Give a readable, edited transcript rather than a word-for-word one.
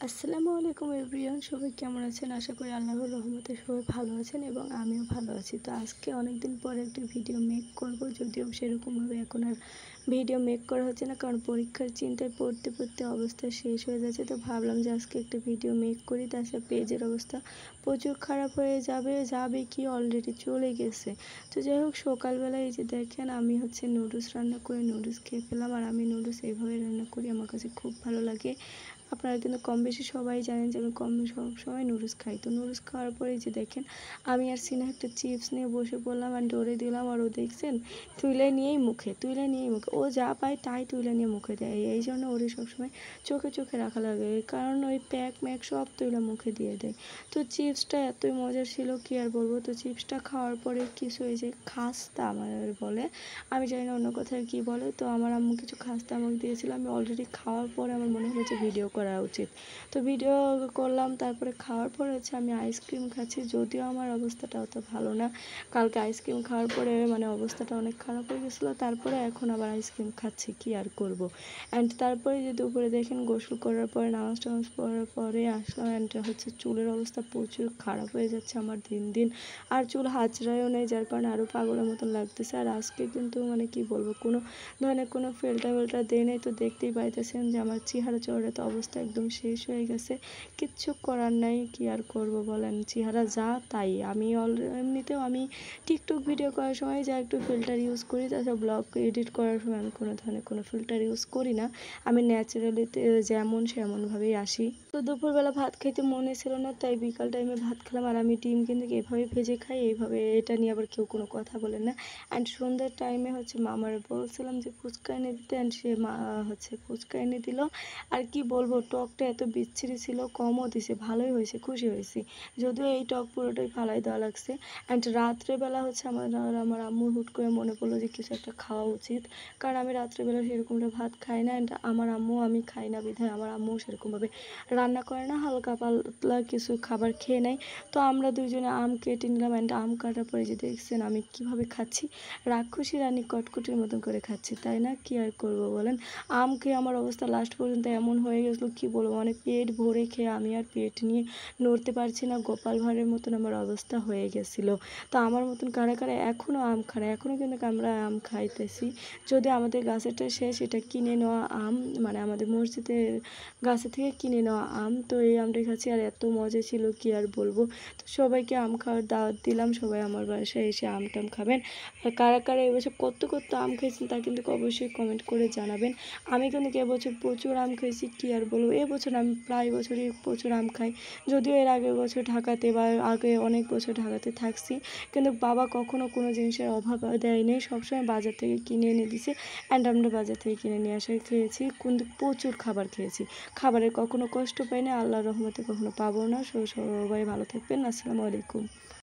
আসসালামু আলাইকুম এভরিওয়ান, সবাই কেমন আছেন? আশা করি আল্লাহর রহমতে সবাই ভালো আছেন এবং আমিও ভালো আছি। তো আজকে অনেকদিন পরে একটা ভিডিও মেক করব, যদিও সেরকমভাবে এখন আর ভিডিও মেক করা হচ্ছে না, কারণ পরীক্ষার চিন্তায় পড়তে পড়তে অবস্থা শেষ হয়ে যাচ্ছে। তো ভাবলাম যে আজকে একটা ভিডিও মেক করি, তাছাড়া পেজের অবস্থা প্রচুর খারাপ হয়ে যাবে কি অলরেডি চলে গেছে। তো যাই হোক, সকালবেলা এই যে দেখেন আমি নুডলস রান্না করে নুডলস খেয়ে ফেলাম। আর আমি নুডলস এইভাবে রান্না করি, আমার কাছে খুব ভালো লাগে। আপনারা কিন্তু কম বেশি সবাই জানেন যে আমি কম সবসময় নুডলস খাই। তো নুডলস খাওয়ার পরে যে দেখেন আমি আর সিনা একটা চিপস নিয়ে বসে পড়লাম আর ডোরে দিলাম। আর ও দেখছেন তুলে নিয়েই মুখে ও যা পায় তাই তুলে নিয়ে মুখে দেয়। এই জন্য ওরে সবসময় চোখে চোখে রাখা লাগে, কারণ ওই প্যাক ম্যাক সব তুলে মুখে দিয়ে দেয়। তো চিপসটা এতই মজার ছিল কি আর বলবো। তো চিপসটা খাওয়ার পরে কিছু এই যে খাস্তা আমার বলে, আমি জানি না অন্য কোথায় কী বলে। তো আমার আম্মু কিছু খাস্তা আমাকে দিয়েছিল, আমি অলরেডি খাওয়ার পরে আমার মনে হলো যে ভিডিও করা উচিত। তো ভিডিও করলাম, তারপরে খাওয়ার পরে আমি আইসক্রিম খাচ্ছি। যদিও আমার অবস্থাটা অত ভালো না, কালকে আইসক্রিম খাওয়ার পরে অবস্থাটা অনেক খারাপ হয়ে গেছিলো। তারপরে এখন আবার আইসক্রিম খাচ্ছি, কি আর করব। অ্যান্ড তারপরে যে দুপুরে দেখেন গোসল করার পরে নামাজ টামাজ পড়ার পরে আসলাম। অ্যান্ড চুলের অবস্থা প্রচুর খারাপ হয়ে যাচ্ছে আমার দিন দিন। আর চুল হাজরায়ও নেই, যার কারণে আরও পাগলের মতন লাগতেছে। আর আজকে কিন্তু কি বলবো, কোনো ধরনের কোনো ফিল্টার দেয় নেই। তো দেখতেই পাইতেছেন যে আমার চেহারা চওড়াতে অবস্থা একদম শেষ হয়ে গেছে। কিচ্ছু করার নাই, কি আর করব বলেন, চেহারা যা তাই। আমি এমনিতেও আমি টিকটক ভিডিও করার সময় যা একটু ফিল্টার ইউজ করি, তাছাড়া ব্লগ এডিট করার সময় আমি কোনো ধরনের কোনো ফিল্টার ইউজ করি না। আমি ন্যাচারালিতে যেমন সেমনভাবেই আসি। তো দুপুরবেলা ভাত খেতে মনে ছিল না, তাই বিকাল টাইমে ভাত খেলাম। আর আমি ডিম কিন্তু এভাবে ভেজে খাই, এইভাবে এটা নিয়ে আবার কেউ কোনো কথা বলে না। অ্যান্ড সন্ধ্যার টাইমে মামার বলছিলাম যে ফুচকা এনে দিতে, অ্যান্ড সে মা ফুচকা এনে দিল। আর কি বলবো, টকটা এত বিচ্ছিরি ছিল, কমও দিছে, ভালোই হয়েছে, খুশি হয়েছি। যদিও এই টক পুরোটাই ফালাই দেওয়া লাগছে। অ্যান্ড রাত্রেবেলা আমার আম্মু হুট করে মনে পড়লো যে কিছু একটা খাওয়া উচিত, কারণ আমি রাত্রেবেলা সেরকমটা ভাত খাই না। অ্যান্ড আমার আম্মু আমি খাই না বিধায় আমার আম্মু সেরকমভাবে রান্না করে না, হালকা পাতলা কিছু খাবার খেয়ে নেয়। তো আমরা দুজনে আম কেটে নিলাম। অ্যান্ড আম কাটার পরে যে দেখছেন আমি কীভাবে খাচ্ছি, রাক্ষসী রানী কটকটির মতন করে খাচ্ছি, তাই না? কি আর করবো বলেন। আম খেয়ে আমার অবস্থা লাস্ট পর্যন্ত এমন হয়ে গেছিলো, কি বলবো, পেট ভরে খেয়ে আমি আর পেট নিয়ে নড়তে পারছি না, গোপাল ভাঁড়ের মতন আমার অবস্থা হয়ে গেছিলো। তো আমার মতন কারা কারা এখনও আম খায়, এখনও কিন্তু আমরা আম খাইতেছি। যদি আমাদের গাছেরটা শেষ, এটা কিনে নেওয়া আম, আমাদের মসজিদের গাছে থেকে কিনে নেওয়া আম। তো এই আমটা খাচ্ছি, আর এত মজা ছিল কি আর বলবো। তো সবাইকে আম খাওয়ার দাওয়াত দিলাম, সবাই আমার বাসায় এসে আম টাম খাবেন। আর কারা কারা এবছর কত আম খেয়েছেন তা কিন্তু অবশ্যই কমেন্ট করে জানাবেন। আমি কিন্তু এবছর প্রচুর আম খেয়েছি, কি আর বলবো। এবছর আমি প্রায় বছরই প্রচুর আম খাই। যদিও এর আগের বছর ঢাকাতে বা আগে অনেক বছর ঢাকাতে থাকছি, কিন্তু বাবা কখনো কোনো জিনিসের অভাব দেয়নি, সবসময় বাজার থেকে কিনে এনে দিছে। অ্যান্ড আমরা বাজার থেকে কিনে নিয়ে আসা খেয়েছি, কিন্তু প্রচুর খাবার খেয়েছি। খাবারের কখনো কষ্ট পাই না, আল্লাহর রহমতে কখনো পাবো না। সবাই ভালো থাকবেন। আসসালামু আলাইকুম।